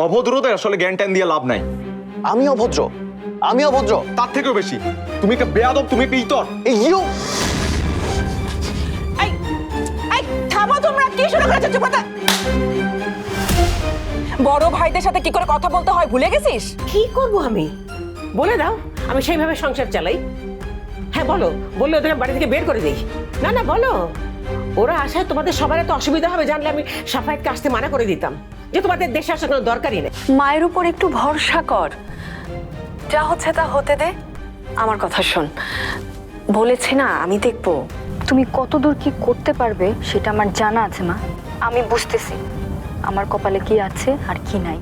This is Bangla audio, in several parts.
অভদ্রতায় আসলে জ্ঞান ট্যান দিয়ে লাভ নাই। আমি অভদ্র? আমি অভদ্র? তার থেকেও বেশি তুমি একটা বেয়াদব, তুমি একটা ইতর। ইউ এই এই থামো তোমরা, কি শুরু করেছো? চুপ কথা। বড় ভাইদের সাথে কি করে কথা বলতে হয় ভুলে গেছিস? কি করব আমি? বলে দাও, আমি সেইভাবে সংসার চালাই। হ্যাঁ বলো, বললে ওদের বাড়ি থেকে বের করে দিই। না না বলো, ওরা আসায় তোমাদের সবার এত অসুবিধা হবে জানলে আমি সাফায়েতকে আসতে মানা করে দিতাম, যে তোমাদের দেশে আসার কোনো দরকারই নেই। মায়ের উপর একটু ভরসা কর, যা হচ্ছে তা হতে দে। আমার কথা শোন, বলেছি না আমি দেখবো তুমি কতদূর কি করতে পারবে, সেটা আমার জানা আছে মা। আমি বুঝতেছি আমার কপালে কি আছে আর কি নাই।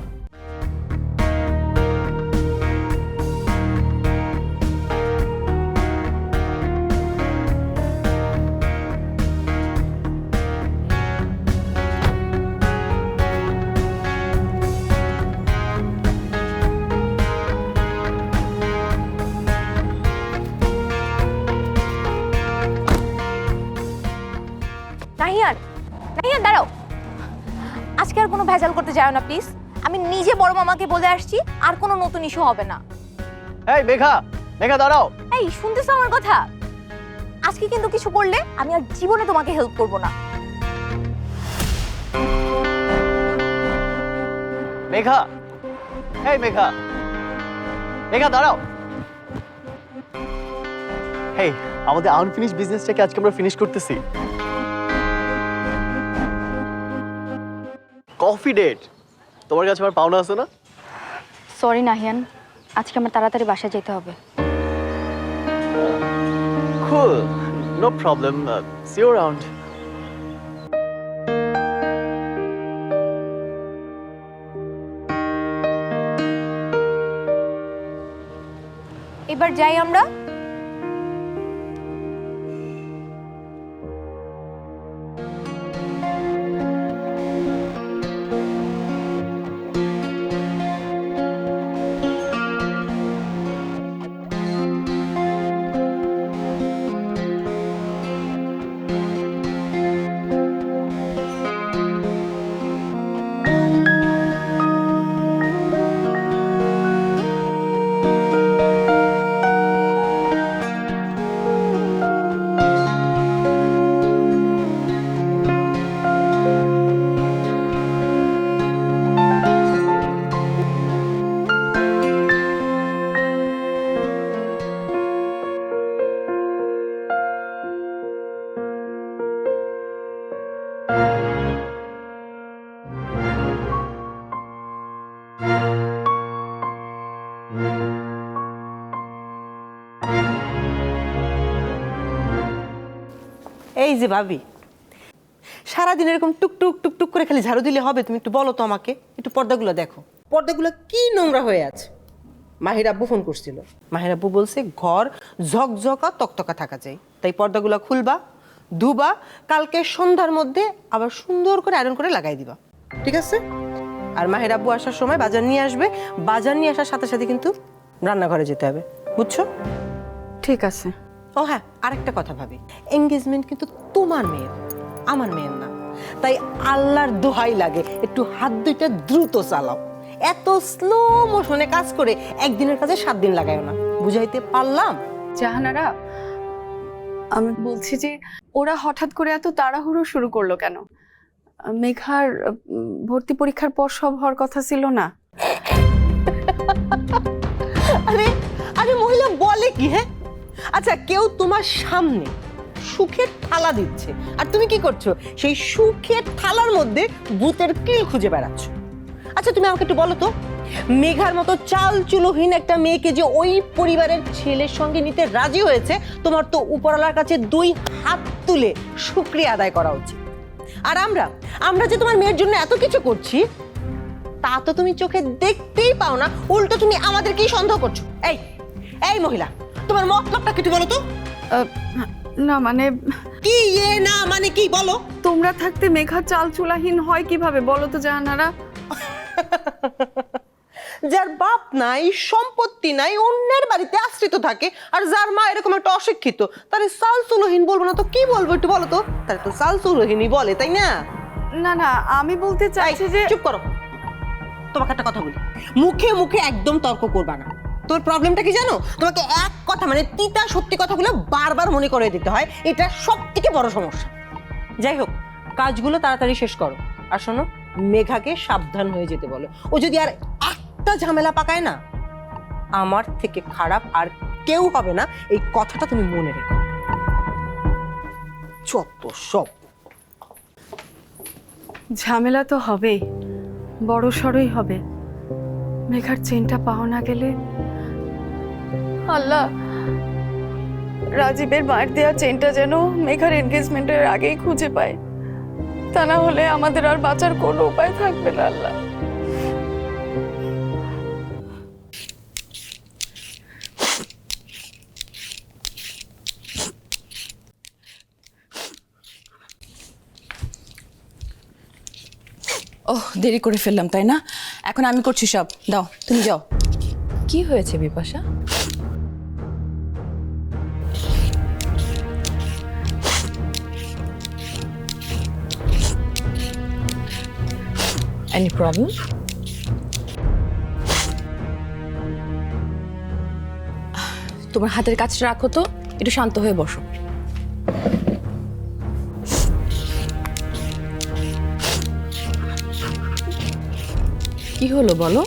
নাহিয়ান, নাহিয়ান দাঁড়াও। আজকে আর কোনো ভেজাল করতে যাও না প্লিজ। আমি নিজে বড় মামাকে বলে আসছি, আর কোনো নতুন ইস্যু হবে না। এই মেঘা, মেঘা দাঁড়াও। এই শুনতেছো আমার কথা? আজকে কিন্তু কিছু করলে আমি আর জীবনে তোমাকে হেল্প করব না। মেঘা, এই মেঘা, মেঘা দাঁড়াও। হেই, আমাদের আনফিনিশ বিজনেসটাকে আজকে আমরা ফিনিশ করতেছি। কফি ডেট, তোমার কাছে আমার পাওনা আছে না? সরি নাহিয়ান, আজকে আমার তাড়াতাড়ি বাসায় যেতে হবে। Cool, no problem, see you around. এবার যাই আমরা। এই যে ভাবি, সারাদিন এরকম টুকটুক টুকটুক করে খালি ঝাড়ু দিলে হবে? তুমি একটু বলো তো আমাকে, একটু পর্দাগুলো দেখো, পর্দাগুলো কি নোংরা হয়ে আছে। মাহির আব্বু ফোন করছিল, মাহির আব্বু বলছে ঘর ঝকঝকা তকতকা থাকা চাই, তাই পর্দাগুলো খুলবা, ধুবা, কালকে সন্ধ্যার মধ্যে আবার সুন্দর করে আয়রন করে লাগাই দিবা, ঠিক আছে? আর মাহির আব্বু আসার সময় বাজার নিয়ে আসবে, বাজার নিয়ে আসার সাথে সাথে কিন্তু রান্নাঘরে যেতে হবে, বুঝছো? ঠিক আছে। ও হ্যাঁ, আরেকটা কথা ভাবি, এঙ্গেজমেন্ট কিন্তু তোমার মেয়ের, আমার মেয়ের না, তাই আল্লাহর দোহাই লাগে একটু হাত দুইটা দ্রুত চালাও। এত স্লো মোশনে কাজ করে একদিনের কাজে 7 দিন লাগায় না, বুঝাইতে পারলাম? জাহানারা, আমি বলছি যে ওরা হঠাৎ করে এত তাড়াহুড়ো শুরু করলো কেন? মেঘার ভর্তি পরীক্ষার পর সব হওয়ার কথা ছিল না? আরে আরে মহিলা বলে কি? হ্যাঁ আচ্ছা, কেউ তোমার সামনে সুখের থালা দিচ্ছে আর তুমি কি করছো? সেই সুখের থালার মধ্যে ভূতের কিল খুঁজে বেড়াচ্ছ। আচ্ছা তুমি আমাকে একটু বলো তো, মেঘার মতো চাল চুলোহীন একটা মেয়েকে যে ওই পরিবারের ছেলের সঙ্গে নিতে রাজি হয়েছে, তোমার তো উপরওয়ালার কাছে 2 হাত তুলে শুকরিয়া আদায় করা উচিত। আর আমরা যে তোমার মেয়ের জন্য এত কিছু করছি, তা তো তুমি চোখে দেখতেই পাও না, উল্টো তুমি আমাদেরকেই সন্দেহ করছো। এই এই মহিলা, তোমার মতলবটা কি বলো তো? না মানে কি না মানে কি বলো? তোমরা থাকতে মেঘা চাল চুলাহীন হয় কিভাবে বলো তো জাহানারা? যার বাপ নাই, সম্পত্তি নাই, অন্যের বাড়িতে আশ্রিত থাকে, আর যার মা এরকম একটা অশিক্ষিত, তারে চাল চুলোহীন বলবো না তো কি বলবো একটু বলো তো? তারে তো চাল চুলোহীনই বলে, তাই না? না না, আমি বলতে চাইছি যে চুপ করো। তোমাকে একটা কথা বলি, মুখে মুখে একদম তর্ক করবা না। তোর প্রবলেমটা কি জানো? তোমাকে এক কথা মানে তিতা সত্যি কথাগুলো বারবার মনে করে দিতে হয়, এটা সব থেকে বড় সমস্যা। যাই হোক, কাজগুলো তাড়াতাড়ি শেষ করো। আর শোনো, মেঘাকে সাবধান হয়ে যেতে বলো। ও যদি আর একটা ঝামেলা পাকায় না, আমার থেকে খারাপ আর কেউ হবে না, এই কথাটা তুমি মনে রেখো। যত সব। ঝামেলা তো হবেই, বড় সড়ই হবে। মেঘার চেনটা পাওয়া না গেলে, আল্লাহ, রাজীবের মায়ের দেওয়া চেনটা যেন মেঘার এনগেজমেন্টের আগেই খুঁজে পায়, তা না হলে আমাদের আর বাঁচার কোনো উপায় থাকবে না। আল্লাহ, ওহ, দেরি করে ফেললাম তাই না? এখন আমি করছি সব। দাও, তুমি যাও। কি হয়েছে বিপাশা? Any problem? তোমার হাতের কাজটা রাখো তো, একটু শান্ত হয়ে বসো। কি হলো বলো?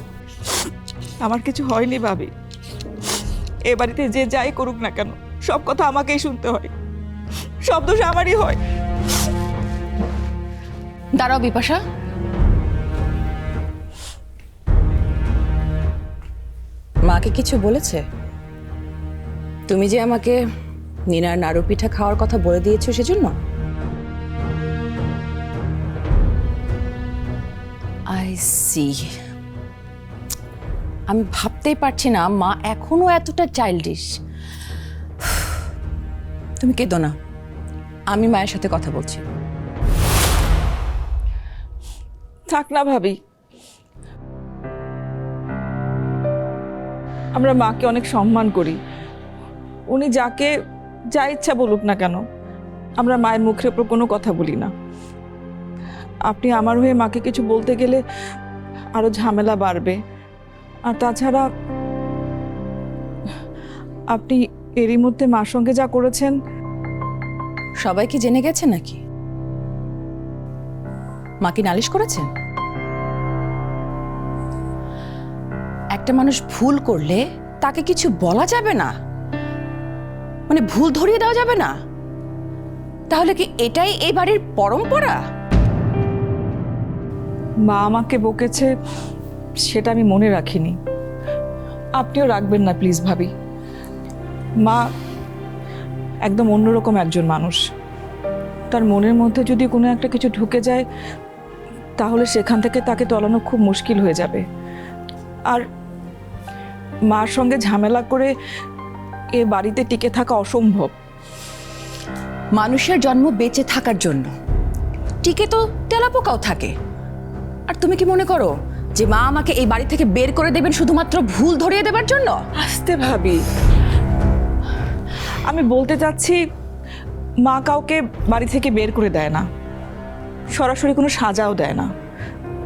আমার কিছু হয়নি ভাবি। এ বাড়িতে যে যাই করুক না কেন, সব কথা আমাকেই শুনতে হয়, সব দোষ আমারই হয়। দাঁড়াও বিপাশা, মাকে কিছু বলেছে? তুমি যে আমাকে নিনার নাড়ু পিঠা খাওয়ার কথা বলে দিয়েছো সেজন্য? I see. আমি ভাবতেই পারছি না মা এখনো এতটা চাইল্ডিশ। তুমি কেঁদো না, আমি মায়ের সাথে কথা বলছি। থাক না ভাবি, আমরা মাকে অনেক সম্মান করি। উনি যাকে যা ইচ্ছা বলুক না কেন, আমরা মায়ের মুখের উপর কোনো কথা বলি না। আপনি আমার হয়ে মাকে কিছু বলতে গেলে আরো ঝামেলা বাড়বে। আর তাছাড়া আপনি এরই মধ্যে মার সঙ্গে যা করেছেন, সবাই কি জেনে গেছে নাকি? মা কি নালিশ করেছেন? একটা মানুষ ভুল করলে তাকে কিছু বলা যাবে না, মানে ভুল ধরিয়ে দেওয়া যাবে না? তাহলে কি এটাই এই বাড়ির পরম্পরা? মা আমাকে বকেছে সেটা আমি মনে রাখিনি। আপনিও রাখবেন না প্লিজ ভাবি। মা একদম অন্যরকম একজন মানুষ। তার মনের মধ্যে যদি কোনো একটা কিছু ঢুকে যায়, তাহলে সেখান থেকে তাকে তলানো খুব মুশকিল হয়ে যাবে। আর মার সঙ্গে ঝামেলা করে এ বাড়িতে টিকে থাকা অসম্ভব। মানুষের জন্ম বেঁচে থাকার জন্য, টিকে তো তেলাপোকাও থাকে। আর তুমি কি মনে করো যে মা আমাকে এই বাড়ি থেকে বের করে দেবেন শুধুমাত্র ভুল ধরিয়ে দেবার জন্য? আসতে ভাবি, আমি বলতে চাচ্ছি মা কাউকে বাড়ি থেকে বের করে দেয় না, সরাসরি কোনো সাজাও দেয় না।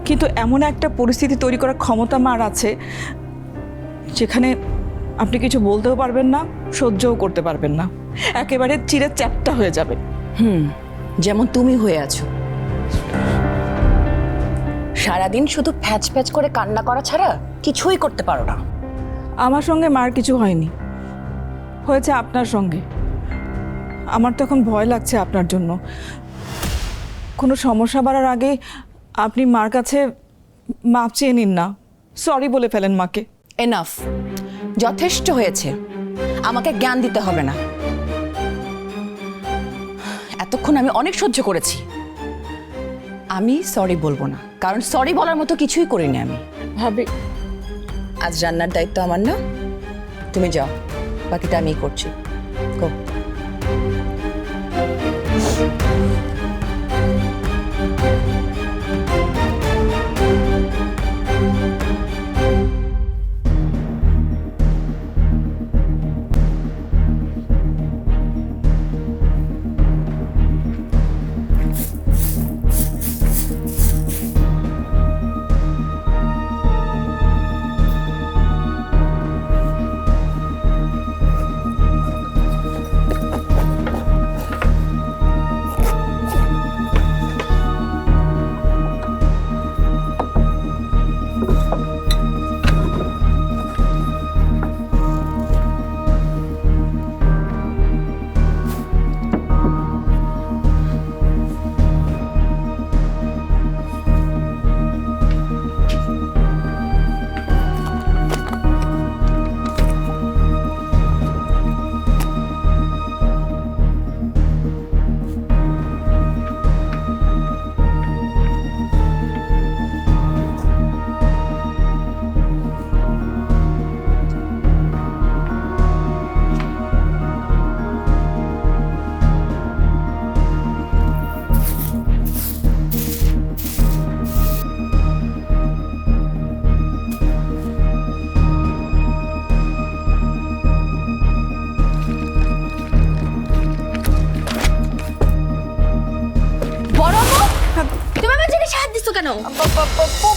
কিন্তু এমন একটা পরিস্থিতি তৈরি করার ক্ষমতা মার আছে যেখানে আপনি কিছু বলতেও পারবেন না, সহ্যও করতে পারবেন না, একেবারে চিরে চ্যাপ্টা হয়ে যাবে। যেমন তুমি হয়ে আছো। সারাদিন শুধু প্যাচ প্যাচ করে কান্না করা ছাড়া কিছুই করতে পারো না। আমার সঙ্গে মার কিছু হয়নি, হয়েছে আপনার সঙ্গে। আমার তো এখন ভয় লাগছে আপনার জন্য। কোনো সমস্যা বাড়ার আগে আপনি মার কাছে মাপ চেয়ে নিন না, সরি বলে ফেলেন মাকে। এনাফ, যথেষ্ট হয়েছে। আমাকে জ্ঞান দিতে হবে না। এতক্ষণ আমি অনেক সহ্য করেছি। আমি সরি বলবো না, কারণ সরি বলার মতো কিছুই করিনি আমি। ভাবি, আজ রান্নার দায়িত্ব আমার না, তুমি যাও, বাকিটা আমিই করছি। গো।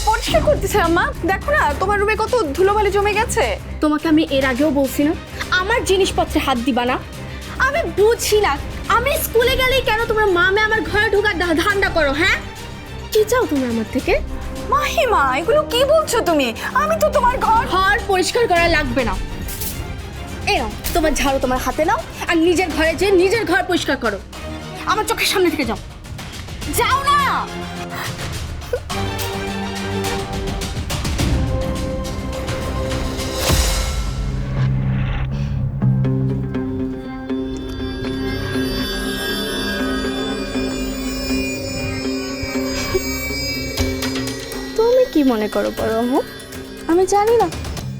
পরিষ্কার করতেছে আম্মা, দেখো না তোমার রুমে কত ধুলোবালি জমে গেছে। তোমাকে আমি এর আগেও বলছি না আমার জিনিসপত্রে হাত দিবা না। আমি বুঝি না আমি স্কুলে গেলেই কেন তোমরা মামে আমার ঘরে ঢোকার ধান্দা করো। হ্যাঁ, কি চাও তুমি আমার থেকে? মাহিমা, এগুলো কি বলছো তুমি? আমি তো তোমার ঘর পরিষ্কার করা লাগবে না। এই নাও তোমার ঝাড়ু তোমার হাতে নাও আর নিজের ঘরে যেয়ে নিজের ঘর পরিষ্কার করো। আমার চোখের সামনে থেকে যাও, যাও না। তুমি কি মনে করো পরমু? আমি জানি না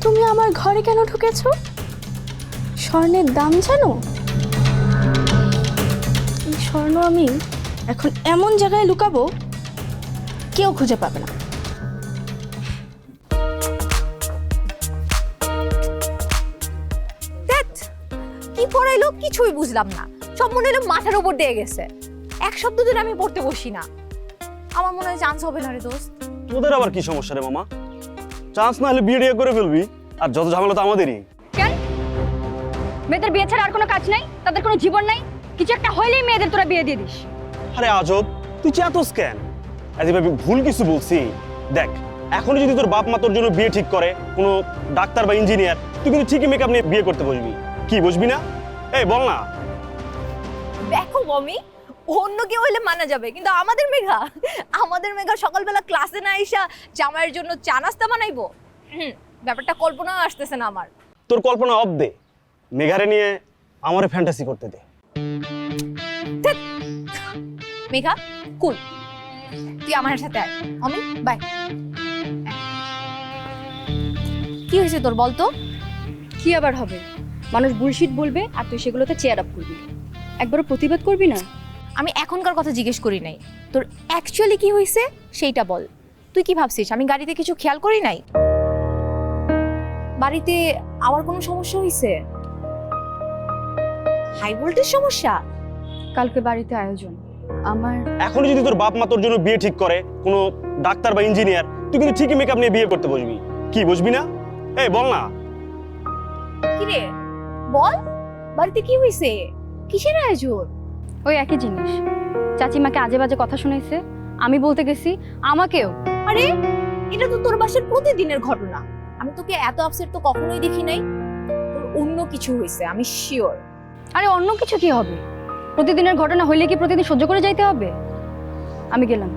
তুমি আমার ঘরে কেন ঢুকেছো। স্বর্ণের দাম জানো? এই স্বর্ণ আমি এখন এমন জায়গায় লুকাবো কেউ খুঁজে পাবে না। কি পড়াইলো কিছুই বুঝলাম না, সব মনে হলো মাথার উপর দিয়ে গেছে। এক সপ্তাহ ধরে আমি পড়তে বসি না, আমার মনে হয় চান্স হবে না রে দোস্ত। তোদের আবার কি সমস্যা রে মামা? চান্স না হলে বিয়ে করে ফেলবি, আর যত ঝামেলা তো আমাদেরই। কেন মেয়েদের বিয়ে ছাড়া আর কোনো কাজ নাই? তাদের কোনো জীবন নাই? কিছু একটা হইলেই মেয়েদের তোরা বিয়ে দিয়ে দিস। আরে আজব, তুই চেতস কেন? আরে ভাবি ভুল কিছু বলছি? দেখ, এখনই যদি তোর বাপ মা তোর জন্য বিয়ে ঠিক করে, কোনো ডাক্তার বা ইঞ্জিনিয়ার, তুই কিন্তু ঠিকই মেকআপ নিয়ে বিয়ে করতে বসবি। কি বসবি না? এই বল না। দেখো মমি, অন্য কেউ হলে মানা যাবে, কিন্তু আমাদের মেঘা সকালবেলা ক্লাসে না আইসা জামাইয়ের জন্য চা নাস্তা বানাইবো। ব্যাপারটা কল্পনা আসতেছে না আমার। তোর কল্পনা অব দে, মেঘারে নিয়ে আমারে ফ্যান্টাসি করতে দে। মেঘা কুল, তুই আমার সাথে আয়। Mommy bye. কি হয়েছে তোর বলতো? কি আবার হবে? মানুষ বুলশিট বলবে আর তুই সেগুলোতে চেয়ার আপ করবি, একবারও প্রতিবাদ করবি না। আমি এখনকার কথা জিজ্ঞেস করি নাই, তোর অ্যাকচুয়ালি কি হয়েছে সেইটা বল। তুই কি ভাবছিস আমি গাড়িতে কিছু খেয়াল করি নাই? বাড়িতে আবার কোনো সমস্যা হয়েছে? হাই ভোল্টেজ সমস্যা? কালকে বাড়িতে আয়োজন আমার। এখনই যদি তোর বাপ মা তোর জন্য বিয়ে ঠিক করে, কোনো ডাক্তার বা ইঞ্জিনিয়ার, তুই কিন্তু ঠিকই মেকআপ নিয়ে বিয়ে করতে বসবি। কি বসবি না? এই বল না। কি রে বল, বাড়িতে কি হয়েছে? কিসের আয়োজন? ওই একই জিনিস, চাচিমাকে আজে বাজে কথা শুনাইছে, আমি বলতে গেছি আমাকেও। আরে এটা তো তোর বাসার প্রতিদিনের ঘটনা, আমি তোকে এত আপসেট তো কখনোই দেখি নাই। তোর অন্য কিছু হয়েছে, আমি শিওর। আরে অন্য কিছু কি হবে? প্রতিদিনের ঘটনা হইলে কি প্রতিদিন সহ্য করে যাইতে হবে? আমি গেলাম।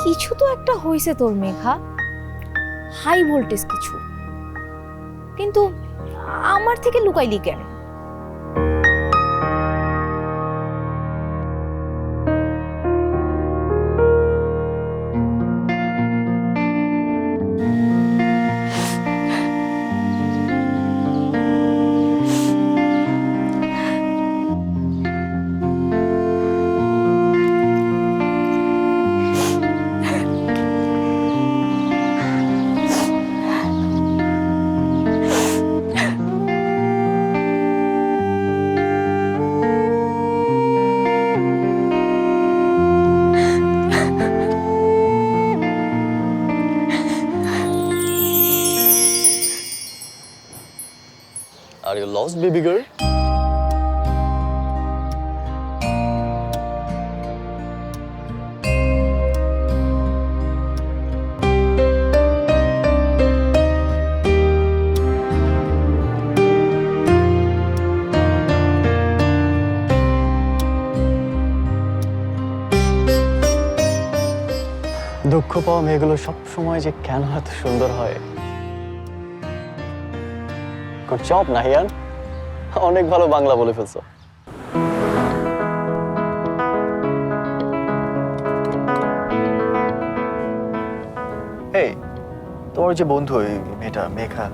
কিছু তো একটা হয়েছে তোর মেঘা, হাই ভোল্টেজ কিছু, কিন্তু আমার থেকে লুকাইলি কেন? Are you lost, baby girl? দুঃখ পাওয়া মেয়েগুলো সব সময় যে কেন এত সুন্দর হয়। গুড জব নাহিয়ান, অনেক ভালো বাংলা বলে ফেলছো। এই তোমার যে বন্ধু এই মেয়েটা মেঘা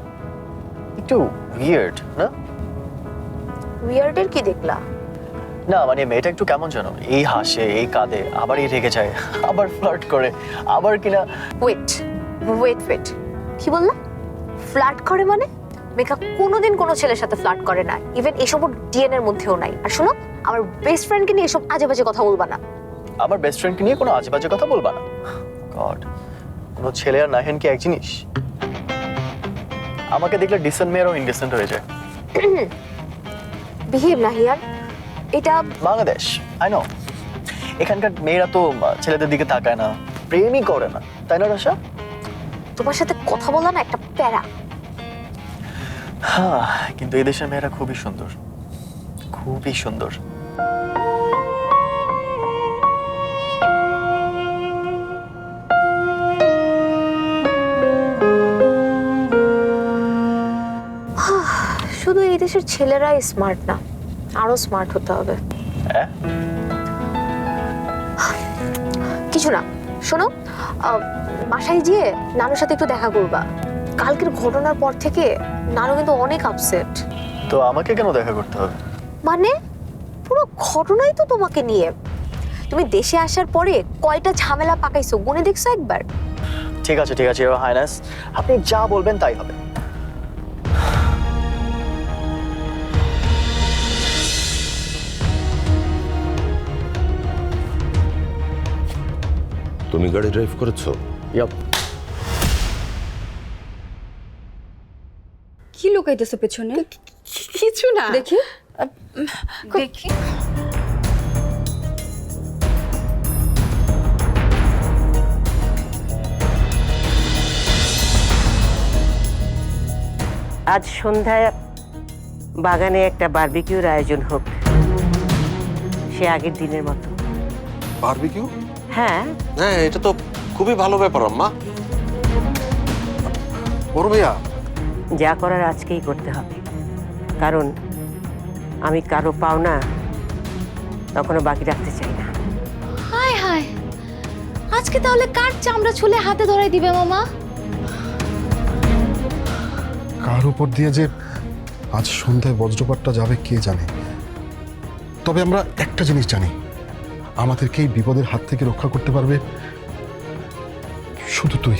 একটু উইয়ার্ড না? উইয়ার্ডের কি দেখলা? না মানে মেয়েটা একটু কেমন জানো, এই হাসে এই কাঁদে, আবার এই রেগে যায়, আবার ফ্লার্ট করে, আবার কিনা ওয়েট ওয়েট ওয়েট, কি বললা? ফ্লার্ট করে মানে? মেঘা কোনোদিন কোনো ছেলের সাথে ফ্লার্ট করে না, ইভেন এসব ডিএনএ এর মধ্যেও নাই। আর শোনো, আমার বেস্ট ফ্রেন্ডকে নিয়ে এসব আজে বাজে কথা বলবা না। আমার বেস্ট ফ্রেন্ডকে নিয়ে কোনো আজেবাজে কথা বলবা না। গড, কোনো ছেলে আর নাহিয়ান কি এক জিনিস? আমাকে দেখলে ডিসেন্ট মেয়েরও ইনডিসেন্ট হয়ে যায়। বিহেভ নাহিয়ার, এটা বাংলাদেশ, আই নো। এখানকার মেয়েরা তো ছেলেদের দিকে তাকায় না, প্রেমই করে না, তাই না রসা? তোমার সাথে কথা বলা না একটা প্যারা। হ্যাঁ, কিন্তু এই দেশের মেয়েরা খুবই সুন্দর, খুবই সুন্দর। শুধু এই দেশের ছেলেরাই স্মার্ট না, আরো স্মার্ট হতে হবে। হ্যাঁ, কিছু না, শোনো, বাসায় গিয়ে নানুর সাথে একটু দেখা করবা। কালকের ঘটনার পর থেকে নানু কিন্তু অনেক আপসেট। তো আমাকে কেন দেখা করতে হবে? মানে পুরো ঘটনাই তো তোমাকে নিয়ে। তুমি দেশে আসার পরে কয়টা ঝামেলা পাকাইছো গুনে দেখছো একবার? ঠিক আছে ঠিক আছে, ইওর হাইনেস, আপনি যা বলবেন তাই হবে। তুমি গাড়ি ড্রাইভ করেছো? ইয়াপ। কি লুকাইতেছে পেছনে? কিছু না। দেখি দেখি আজ সন্ধ্যায় বাগানে একটা বারবিকিউর আয়োজন হোক, সে আগের দিনের মতো। বারবিকিউ? হ্যাঁ, হ্যাঁ, এটা তো খুবই ভালো ব্যাপার আম্মা। বড় ভাইয়া, যা করার আজকেই করতে হবে, কারণ আমি কারো পাওনা তখনও বাকি রাখতে চাই না। হায় হায়, আজকে তাহলে কার চামড়া ছুলে হাতে ধরাই দিবে মামা? কার উপর দিয়ে যে আজ সন্ধ্যায় বজ্রপাতটা যাবে কে জানে। তবে আমরা একটা জিনিস জানি, আমাদেরকে এই বিপদের হাত থেকে রক্ষা করতে পারবে শুধু তুই।